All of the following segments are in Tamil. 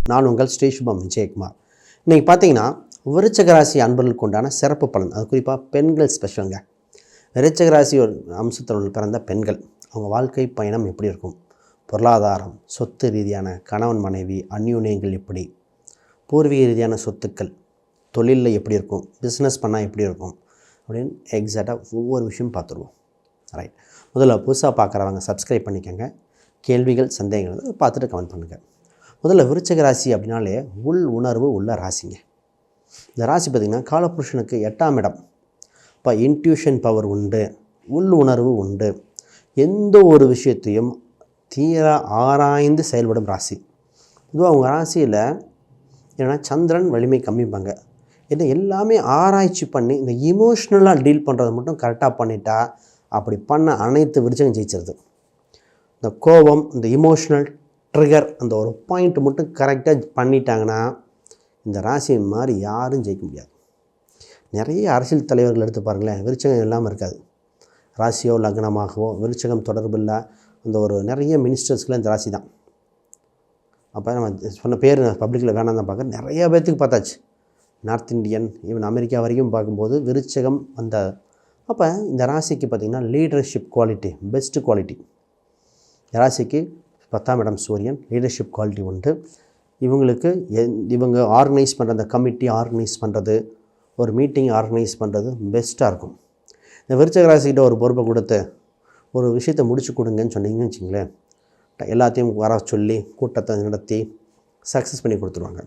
நான் உங்கள் ஸ்ரீ சுபம் விஜயகுமார். இன்றைக்கி பார்த்தீங்கன்னா விருச்சிக ராசி அன்பர்களுக்கு உண்டான சிறப்பு பலன், அது குறிப்பாக பெண்கள் ஸ்பெஷலுங்க. விருச்சிக ராசி ஒரு அம்சத்தில் பிறந்த பெண்கள், அவங்க வாழ்க்கை பயணம் எப்படி இருக்கும், பொருளாதாரம், சொத்து ரீதியான கணவன் மனைவி அந்யோன்யங்கள் எப்படி, பூர்வீக ரீதியான சொத்துக்கள், தொழிலில் எப்படி இருக்கும், பிஸ்னஸ் பண்ணால் எப்படி இருக்கும் அப்படின்னு எக்ஸாக்டாக ஒவ்வொரு விஷயம் பார்த்துருவோம். ரைட், முதல்ல புதுசாக பார்க்குறவங்க சப்ஸ்கிரைப் பண்ணிக்கோங்க. கேள்விகள் சந்தேகங்கள் பார்த்துட்டு கமெண்ட் பண்ணுங்கள். முதல்ல விருச்சிக ராசி அப்படின்னாலே உள் உணர்வு உள்ள ராசிங்க. இந்த ராசி பார்த்திங்கன்னா காலபுருஷனுக்கு 8ஆம் இடம். இப்போ இன்ட்யூஷன் பவர் உண்டு, உள் உணர்வு உண்டு, எந்த ஒரு விஷயத்தையும் தீர ஆராய்ந்து செயல்படும் ராசி. இதுவும் அவங்க ராசியில் என்னென்னா சந்திரன் வலிமை கம்மிப்பாங்க. ஏன்னா எல்லாமே ஆராய்ச்சி பண்ணி இந்த இமோஷ்னலாக டீல் பண்ணுறது மட்டும் கரெக்டாக பண்ணிட்டா, அப்படி பண்ண அனைத்து விருச்சிகம் ஜெயிச்சிருது. இந்த கோபம், இந்த இமோஷ்னல் ட்ரிகர், அந்த ஒரு பாயிண்ட் மட்டும் கரெக்டாக பண்ணிட்டாங்கன்னா இந்த ராசியை மாதிரி யாரும் ஜெயிக்க முடியாது. நிறைய அரசியல் தலைவர்கள் எடுத்து பாருங்களேன், விருச்சிகம் இல்லாமல் இருக்காது. ராசியோ லக்னமாகவோ விருச்சிகம் தொடர்பில்லை அந்த ஒரு நிறைய மினிஸ்டர்ஸ்க்குலாம் இந்த ராசி தான். அப்போ நம்ம சொன்ன பேர் பப்ளிக்கில் வேணாம் தான் பார்க்க நிறைய பேர்த்துக்கு பார்த்தாச்சு. நார்த் இந்தியன், ஈவன் அமெரிக்கா வரைக்கும் பார்க்கும்போது விருச்சிகம் அந்த. அப்போ இந்த ராசிக்கு பார்த்திங்கன்னா லீடர்ஷிப் குவாலிட்டி, பெஸ்ட்டு குவாலிட்டி. ராசிக்கு 10ஆம் இடம் சூரியன், லீடர்ஷிப் குவாலிட்டி உண்டு. இவங்களுக்கு இவங்க ஆர்கனைஸ் பண்ணுற அந்த கமிட்டி ஆர்கனைஸ் பண்ணுறது, ஒரு மீட்டிங் ஆர்கனைஸ் பண்ணுறது பெஸ்ட்டாக இருக்கும். இந்த விருச்சிக ராசிக்கிட்ட ஒரு பொறுப்பை கொடுத்து ஒரு விஷயத்தை முடிச்சு கொடுங்கன்னு சொன்னீங்கன்னு வச்சிங்களேன், எல்லாத்தையும் வர சொல்லி கூட்டத்தை நடத்தி சக்ஸஸ் பண்ணி கொடுத்துருவாங்க.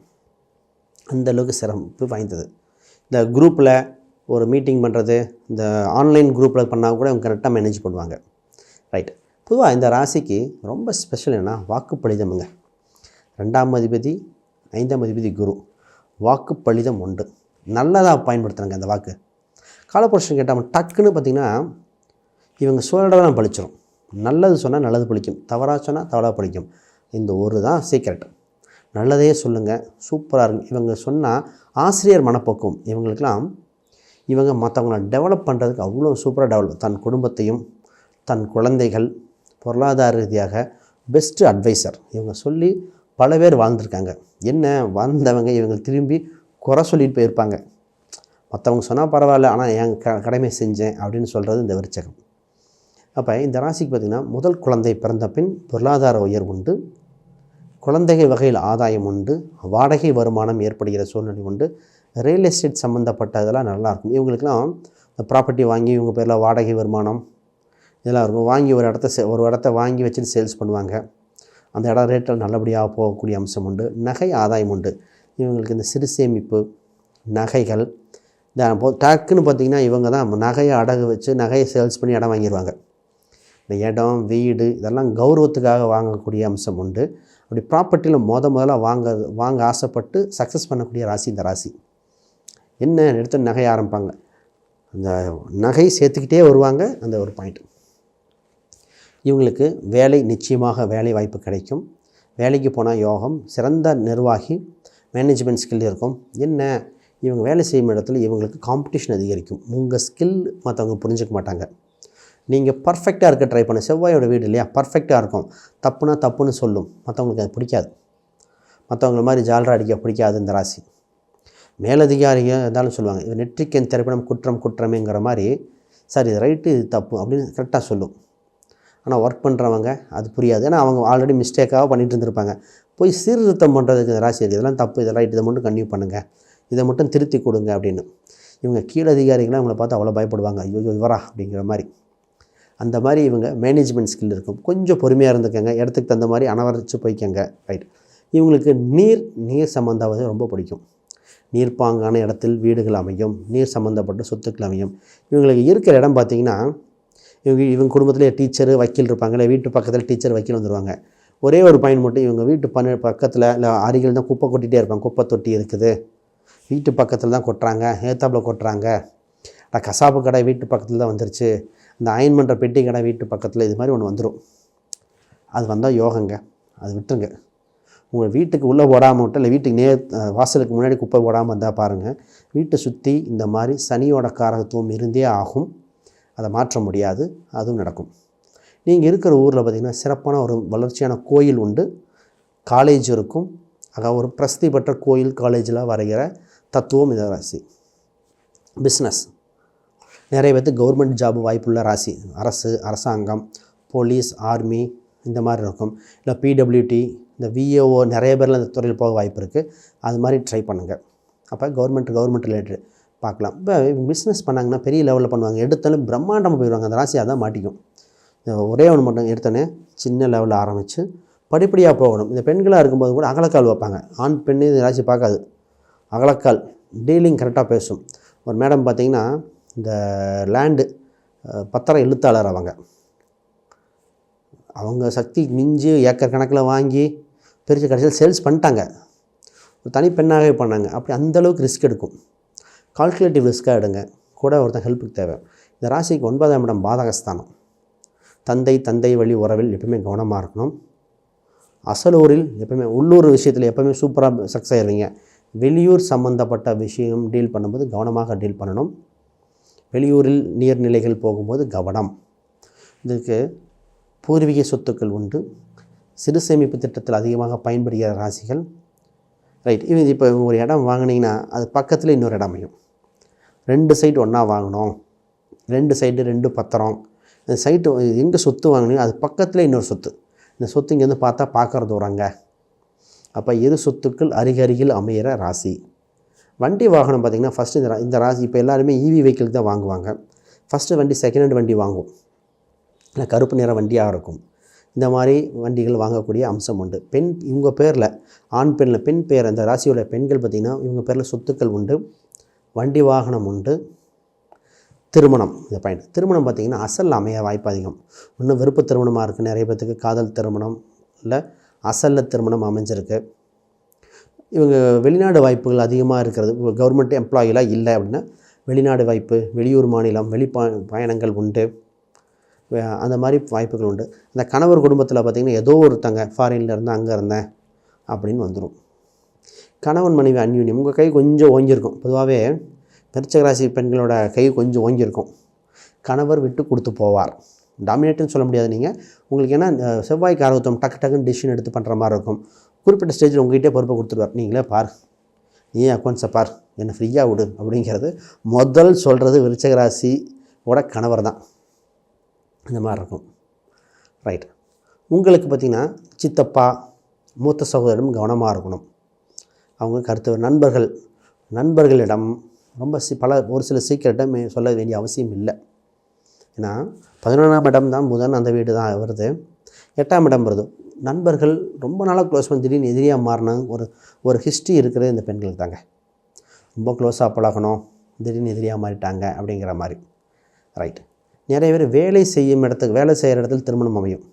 அந்தளவுக்கு சிறப்பு வாய்ந்தது. இந்த குரூப்பில் ஒரு மீட்டிங் பண்ணுறது, இந்த ஆன்லைன் குரூப்பில் பண்ணால் கூட அவங்க கரெக்டாக மேனேஜ் பண்ணுவாங்க. ரைட், பொதுவாக இந்த ராசிக்கு ரொம்ப ஸ்பெஷல் என்னென்னா வாக்குப்பளிதமுங்க. 2ஆம் அதிபதி 5ஆம் அதிபதி குரு, வாக்குப்பளிதம் உண்டு. நல்லதாக பயன்படுத்துகிறாங்க அந்த வாக்கு. காலபுருஷன் கேட்டால் டக்குன்னு பார்த்திங்கன்னா இவங்க சொல்கிறதெல்லாம் பழிச்சிடும். நல்லது சொன்னால் நல்லது பழிக்கும், தவறாக சொன்னால் தவறாக பழிக்கும். இந்த ஒரு தான் சீக்ரெட். நல்லதே சொல்லுங்கள், சூப்பராக இருக்கும். இவங்க சொன்னால் ஆசிரியர் மனப்போக்கும். இவங்களுக்கெல்லாம் இவங்க மற்றவங்களை டெவலப் பண்ணுறதுக்கு அவ்வளோ சூப்பராக டெவலப், தன் குடும்பத்தையும் தன் குழந்தைகள் பொருளாதார ரீதியாக பெஸ்ட்டு அட்வைசர். இவங்க சொல்லி பல பேர் வாழ்ந்துருக்காங்க. என்ன வாழ்ந்தவங்க இவங்க திரும்பி குறை சொல்லிட்டு போயிருப்பாங்க. மற்றவங்க சொன்னால் பரவாயில்ல, ஆனால் என் கடமை செஞ்சேன் அப்படின்னு சொல்கிறது இந்த விருச்சிகம். அப்போ இந்த ராசிக்கு பார்த்திங்கன்னா முதல் குழந்தை பிறந்த பின் பொருளாதார உயர்வு உண்டு, குழந்தைகள் வகையில் ஆதாயம் உண்டு, வாடகை வருமானம் ஏற்படுகிற சூழ்நிலை உண்டு, ரியல் எஸ்டேட் சம்மந்தப்பட்ட இதெல்லாம் நல்லாயிருக்கும். இவங்களுக்கெல்லாம் இந்த ப்ராப்பர்ட்டி வாங்கி இவங்க பேரில் வாடகை வருமானம் இதெல்லாம் இருக்கும். வாங்கி ஒரு இடத்த வாங்கி வச்சுட்டு சேல்ஸ் பண்ணுவாங்க. அந்த இடம் ரேட்டில் நல்லபடியாக போகக்கூடிய அம்சம் உண்டு. நகை ஆதாயம் உண்டு. இவங்களுக்கு இந்த சிறு சேமிப்பு நகைகள் இந்த டக்குன்னு பார்த்திங்கன்னா இவங்க தான் நகையை அடகு வச்சு நகையை சேல்ஸ் பண்ணி இடம் வாங்கிடுவாங்க. இந்த இடம் வீடு இதெல்லாம் கௌரவத்துக்காக வாங்கக்கூடிய அம்சம் உண்டு. அப்படி ப்ராப்பர்ட்டியில் முதல்ல வாங்க ஆசைப்பட்டு சக்ஸஸ் பண்ணக்கூடிய ராசி இந்த ராசி. என்ன எடுத்து நகை ஆரம்பிப்பாங்க, அந்த நகை சேர்த்துக்கிட்டே வருவாங்க. அந்த ஒரு பாயிண்ட். இவங்களுக்கு வேலை, நிச்சயமாக வேலை வாய்ப்பு கிடைக்கும். வேலைக்கு போனால் யோகம், சிறந்த நிர்வாகி, மேனேஜ்மெண்ட் ஸ்கில் இருக்கும். என்ன இவங்க வேலை செய்யும் இடத்துல இவங்களுக்கு காம்படிஷன் அதிகரிக்கும். உங்கள் ஸ்கில் மற்றவங்க புரிஞ்சிக்க மாட்டாங்க. நீங்கள் பர்ஃபெக்டாக இருக்க ட்ரை பண்ண, செவ்வாயோட வீடு இல்லையா, பர்ஃபெக்டாக இருக்கும். தப்புனா தப்புன்னு சொல்லும், மற்றவங்களுக்கு அது பிடிக்காது. மற்றவங்கள மாதிரி ஜாலரா அடிக்க பிடிக்காது இந்த ராசி. மேலதிகாரிகள் இருந்தாலும் சொல்லுவாங்க, இது நெற்றிக்கன் திரைப்படம் குற்றம் குற்றமேங்கிற மாதிரி, சார் இது ரைட்டு இது தப்பு அப்படின்னு கரெக்டாக சொல்லும். ஆனால் ஒர்க் பண்ணுறவங்க அது புரியாது. ஏன்னா அவங்க ஆல்ரெடி மிஸ்டேக்காக பண்ணிகிட்டு இருந்திருப்பாங்க. போய் சீர்திருத்தம் பண்ணுறதுக்கு இந்த ராசி இருக்குது. இதெல்லாம் தப்பு, இதெல்லாம் ரைட், இதை மட்டும் கன்டினியூ பண்ணுங்கள், இதை மட்டும் திருத்தி கொடுங்க அப்படின்னு. இவங்க கீழ் அதிகாரிகளாம் இவங்களை பார்த்து அவ்வளோ பயப்படுவாங்க, ஐயோ இவரா அப்படிங்கிற மாதிரி. அந்த மாதிரி இவங்க மேனேஜ்மெண்ட் ஸ்கில் இருக்கும். கொஞ்சம் பொறுமையாக இருந்துக்கங்க, இடத்துக்கு தகுந்த மாதிரி அனவரித்து போய்க்கங்க. ரைட். இவங்களுக்கு நீர் சம்மந்தமாக ரொம்ப பிடிக்கும். நீர்ப்பாங்கான இடத்தில் வீடுகள் அமையும், நீர் சம்மந்தப்பட்ட சொத்துக்கள் அமையும். இவங்களுக்கு இருக்கிற இடம் பார்த்திங்கன்னா இவங்க குடும்பத்திலே டீச்சரு வக்கீல் இருப்பாங்க. வீட்டு பக்கத்தில் டீச்சர் வக்கீல் வந்துடுவாங்க. ஒரே ஒரு பாயிண்ட் மட்டும், இவங்க வீட்டு பக்கத்தில் இல்லை அருகில் தான் குப்பை கொட்டிகிட்டே இருப்பாங்க. குப்பை தொட்டி இருக்குது, வீட்டு பக்கத்தில் தான் கொட்டுறாங்க, ஏத்தாப்பில் கொட்டுறாங்க. கசாப்பு கடை வீட்டு பக்கத்தில் தான் வந்துருச்சு, இந்த அயன் பண்ணுற பெட்டி கடை வீட்டு பக்கத்தில், இது மாதிரி ஒன்று வந்துடும். அது வந்தால் யோகங்க, அது விட்டுருங்க. உங்கள் வீட்டுக்கு உள்ளே போடாமல் விட்டு, இல்லை வீட்டுக்கு வாசலுக்கு முன்னாடி குப்பை போடாமல் இருந்தால் பாருங்கள், வீட்டை சுற்றி இந்த மாதிரி சனியோட காரகத்துவம் இருந்தே ஆகும். அதை மாற்ற முடியாது, அதுவும் நடக்கும். நீங்கள் இருக்கிற ஊரில் பார்த்திங்கன்னா சிறப்பான ஒரு வளர்ச்சியான கோயில் உண்டு, காலேஜ் இருக்கும், ஆக ஒரு பிரசித்தி பெற்ற கோயில் காலேஜில் வரைகிற தத்துவம் இந்த ராசி. பிஸ்னஸ், நிறைய பேர்த்துக்கு கவர்மெண்ட் ஜாப் வாய்ப்புள்ள ராசி. அரசாங்கம், போலீஸ், ஆர்மி இந்த மாதிரி இருக்கும். இல்லை பிடபிள்யூடி, இந்த விஏஓ நிறைய பேரில் அந்த துறையில் போக வாய்ப்பு இருக்குது. அது மாதிரி ட்ரை பண்ணுங்கள். அப்போ கவர்மெண்ட் ரிலேட்டட் பார்க்கலாம். இப்போ பிஸ்னஸ் பண்ணாங்கன்னா பெரிய லெவலில் பண்ணுவாங்க. எடுத்தாலும் பிரம்மாண்டமாக போயிடுவாங்க. அந்த ராசி அதான் மாட்டிக்கும். ஒரே ஒன்று மட்டும் எடுத்தோன்னே சின்ன லெவலில் ஆரம்பித்து படிப்படியாக போகணும். இந்த பெண்களாக இருக்கும்போது கூட அகலக்கால் வைப்பாங்க. ஆண் பெண்ணு இந்த ராசி பார்க்காது. அகலக்கால் டீலிங் கரெக்டாக பேசும். ஒரு மேடம் பார்த்திங்கன்னா இந்த லேண்டு பத்திரம் எழுத்தாளர் அவங்க சக்தி மிஞ்சி ஏக்கர் கணக்கில் வாங்கி பிரித்து கடைசியில் சேல்ஸ் பண்ணிட்டாங்க. ஒரு தனி பெண்ணாகவே பண்ணாங்க. அப்படி அந்தளவுக்கு ரிஸ்க் எடுக்கும். கால்குலேட்டிவ் ரிஸ்க்காக எடுங்க. கூட ஒருத்தன் ஹெல்ப்புக்கு தேவை. இந்த ராசிக்கு 9ஆம் இடம் பாதகஸ்தானம். தந்தை வழி உறவில் எப்பவுமே கவனமாக இருக்கணும். அசலூரில் எப்பவுமே உள்ளூர் விஷயத்தில் எப்பவுமே சூப்பராக சக்ஸஸ் ஆயிடுவீங்க. வெளியூர் சம்மந்தப்பட்ட விஷயம் டீல் பண்ணும்போது கவனமாக டீல் பண்ணணும். வெளியூரில் நீர்நிலைகள் போகும்போது கவனம். இதுக்கு பூர்வீக சொத்துக்கள் உண்டு. சிறு சேமிப்பு திட்டத்தில் அதிகமாக பயன்படுகிற ராசிகள். ரைட். இது இப்போ ஒரு இடம் வாங்கினீங்கன்னா அது பக்கத்தில் இன்னொரு இடம் அமையும். 2 சைட்டு ஒன்றா வாங்கணும். 2 சைட்டு 2 பத்திரம். இந்த சைட்டு எங்கே சொத்து வாங்கினீங்க அது பக்கத்தில் இன்னொரு சொத்து. இந்த சொத்து இங்கேருந்து பார்த்தா பார்க்குறது வராங்க. அப்போ இரு சொத்துக்கள் அருகருகில் அமையிற ராசி. வண்டி வாகனம் பார்த்திங்கன்னா ஃபஸ்ட்டு இந்த ராசி இப்போ எல்லாருமே ஈவி வெஹிக்கிள் தான் வாங்குவாங்க. ஃபஸ்ட்டு வண்டி செகண்ட் ஹேண்ட் வண்டி வாங்குவோம். இல்லை கருப்பு நிற வண்டியாக இருக்கும். இந்த மாதிரி வண்டிகள் வாங்கக்கூடிய அம்சம் உண்டு. இவங்க பேரில் ஆண் பெண்ணில் பெண் பேர் அந்த ராசியோட பெண்கள் பார்த்திங்கன்னா இவங்க பேரில் சொத்துக்கள் உண்டு, வண்டி வாகனம் உண்டு. திருமணம், இந்த பாயிண்ட் திருமணம் பார்த்திங்கன்னா அசல் அமைய வாய்ப்பு அதிகம். இன்னும் விருப்ப திருமணமாக இருக்குது. நிறைய பேர்த்துக்கு காதல் திருமணம் இல்லை அசலில் திருமணம் அமைஞ்சிருக்கு. இவங்க வெளிநாடு வாய்ப்புகள் அதிகமாக இருக்கிறது. கவர்மெண்ட் எம்ப்ளாயிலாம் இல்லை அப்படின்னா வெளிநாடு வாய்ப்பு, வெளியூர் மாநிலம், பயணங்கள் உண்டு. அந்த மாதிரி வாய்ப்புகள் உண்டு. இந்த கணவர் குடும்பத்தில் பார்த்திங்கன்னா ஏதோ ஒருத்தங்க ஃபாரின்ல இருந்து அங்கே இருந்தேன் அப்படின்னு வந்துடும். கணவன் மனைவி அந்யூன்யம். உங்கள் கை கொஞ்சம் ஓங்கியிருக்கும். பொதுவாகவே விருச்சிக ராசி பெண்களோட கை கொஞ்சம் ஓங்கியிருக்கும். கணவர் விட்டு கொடுத்து போவார். டாமினேட்டுன்னு சொல்ல முடியாது. நீங்கள் உங்களுக்கு ஏன்னா செவ்வாய்க்கு ஆர்வத்தம் டக்குன்னு டிசிஷன் எடுத்து பண்ணுற மாதிரி இருக்கும். குறிப்பிட்ட ஸ்டேஜில் உங்கள்கிட்டே பொறுப்பை கொடுத்துருவார். நீங்களே பார், நீ அக்கௌண்ட்ஸை பார், என்னை ஃப்ரீயாக விடு அப்படிங்கிறது முதல் சொல்கிறது விருச்சிக ராசியோட கணவர் தான். இந்த மாதிரி இருக்கும். ரைட். உங்களுக்கு பார்த்திங்கன்னா சித்தப்பா, மூத்த சகோதரரும் கவனமாக இருக்கணும். அவங்க கருத்து நண்பர்களிடம் ரொம்ப ஒரு சில சீக்கிரட்டை சொல்ல வேண்டிய அவசியம் இல்லை. ஏன்னா 11ஆம் இடம் தான் புதன், அந்த வீடு தான் வருது. 8ஆம் இடம் வருது. நண்பர்கள் ரொம்ப நாளாக க்ளோஸ் பண்ணி திடீர்னு எதிரியாக மாறின ஒரு ஹிஸ்ட்ரி இருக்கிறது இந்த பெண்களுக்கு தாங்க. ரொம்ப க்ளோஸாக பழகணும், திடீர்னு எதிரியாக மாறிட்டாங்க அப்படிங்கிற மாதிரி. ரைட். நிறைய பேர் வேலை செய்கிற இடத்துல திருமணம் அமையும்.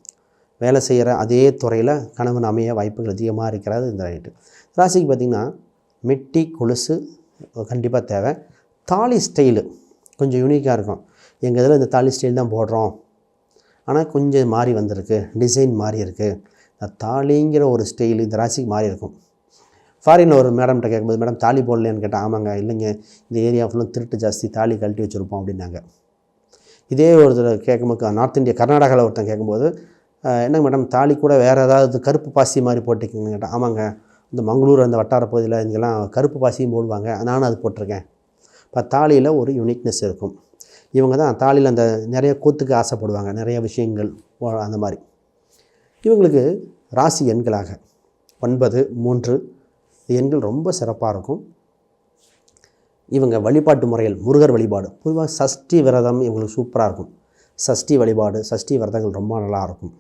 வேலை செய்கிற அதே துறையில் கணவன் அமைய வாய்ப்புகள் அதிகமாக இருக்கிறது இந்த ரைட்டு. ராசிக்கு பார்த்திங்கன்னா மெட்டி கொலுசு கண்டிப்பாக தேவை. தாலி ஸ்டைலு கொஞ்சம் யூனிக்காக இருக்கும். எங்கள் இதில் இந்த தாலி ஸ்டைல் தான் போடுறோம், ஆனால் கொஞ்சம் மாறி வந்திருக்கு, டிசைன் மாறி இருக்குது. இந்த தாலிங்கிற ஒரு ஸ்டைல் இந்த ராசிக்கு மாறி இருக்கும். ஃபாரினில் ஒரு மேடம்கிட்ட கேட்கும்போது, மேடம் தாலி போடலன்னு கேட்டால், ஆமாங்க இல்லைங்க இந்த ஏரியா ஃபுல்லும் திருட்டு ஜாஸ்தி, தாலி கழட்டி வச்சுருப்போம் அப்படின்னாங்க. இதே ஒருத்தர் கேட்கும்போது நார்த் இந்தியா கர்நாடகாவில் ஒருத்தன் கேட்கும்போது, என்னங்க மேடம் தாலி கூட வேறு ஏதாவது கருப்பு பாசி மாதிரி போட்டிருக்கீங்கன்னு கேட்டால், ஆமாங்க இந்த மங்களூர் அந்த வட்டார பகுதியில் இங்கெல்லாம் கருப்பு பாசியும் போடுவாங்க, நானும் அது போட்டிருக்கேன். இப்போ தாலியில் ஒரு யூனிக்னஸ் இருக்கும். இவங்க தான் தாலியில் அந்த நிறைய கூத்துக்கு ஆசைப்படுவாங்க, நிறைய விஷயங்கள் அந்த மாதிரி. இவங்களுக்கு ராசி எண்களாக 9, 3 எண்கள் ரொம்ப சிறப்பாக இருக்கும். இவங்க வழிபாட்டு முறைகள் முருகர் வழிபாடு, பொதுவாக சஷ்டி விரதம் இவங்களுக்கு சூப்பராக இருக்கும். சஷ்டி வழிபாடு, சஷ்டி விரதங்கள் ரொம்ப நல்லாயிருக்கும்.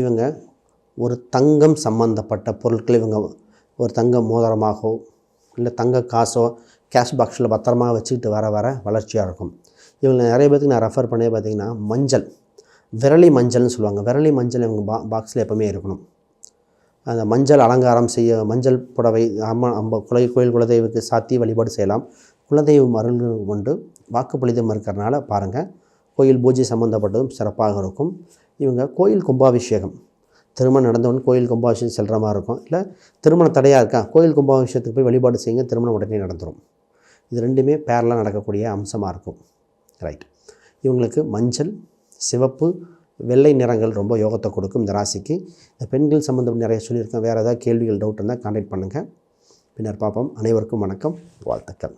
இவங்க ஒரு தங்கம் சம்பந்தப்பட்ட பொருட்கள் இவங்க ஒரு தங்க மோதிரமாகவோ இல்லை தங்க காசோ கேஷ் பாக்ஸில் பத்திரமாக வச்சுக்கிட்டு வர வளர்ச்சியாக இருக்கும். இவங்க நிறைய பேருக்கு நான் ரெஃபர் பண்ணி பார்த்திங்கன்னா மஞ்சள், விரலி மஞ்சள்னு சொல்லுவாங்க. விரலி மஞ்சள் இவங்க பாக்ஸில் எப்போவுமே இருக்கணும். அந்த மஞ்சள் அலங்காரம் செய்ய மஞ்சள் புடவை கோயில் குலதெய்வக்கு சாத்தி வழிபாடு செய்யலாம். குலதெய்வம் அருள் கொண்டு வாக்குப்பளிதம் இருக்கிறனால பாருங்கள், கோயில் பூஜை சம்மந்தப்பட்டதும் சிறப்பாக இருக்கும். இவங்க கோயில் கும்பாபிஷேகம், திருமணம் நடந்தவொடனே கோயில் கும்பாபிஷேகம் செல்கிற மாதிரி இருக்கும். இல்லை திருமணம் தடையாக இருக்கா, கோயில் கும்பாபிஷேகத்துக்கு போய் வழிபாடு செய்யுங்க, திருமணம் உடனே நடந்துடும். இது ரெண்டுமே பேரலாக நடக்கக்கூடிய அம்சமாக இருக்கும். ரைட். இவங்களுக்கு மஞ்சள், சிவப்பு, வெள்ளை நிறங்கள் ரொம்ப யோகத்தை கொடுக்கும் இந்த ராசிக்கு. இந்த பெண்கள் சம்மந்தம் நிறைய சொல்லியிருக்கேன். வேறு ஏதாவது கேள்விகள் டவுட் இருந்தால் கான்டாக்ட் பண்ணுங்கள். பின்னர் பார்ப்போம். அனைவருக்கும் வணக்கம், வாழ்த்துக்கள்.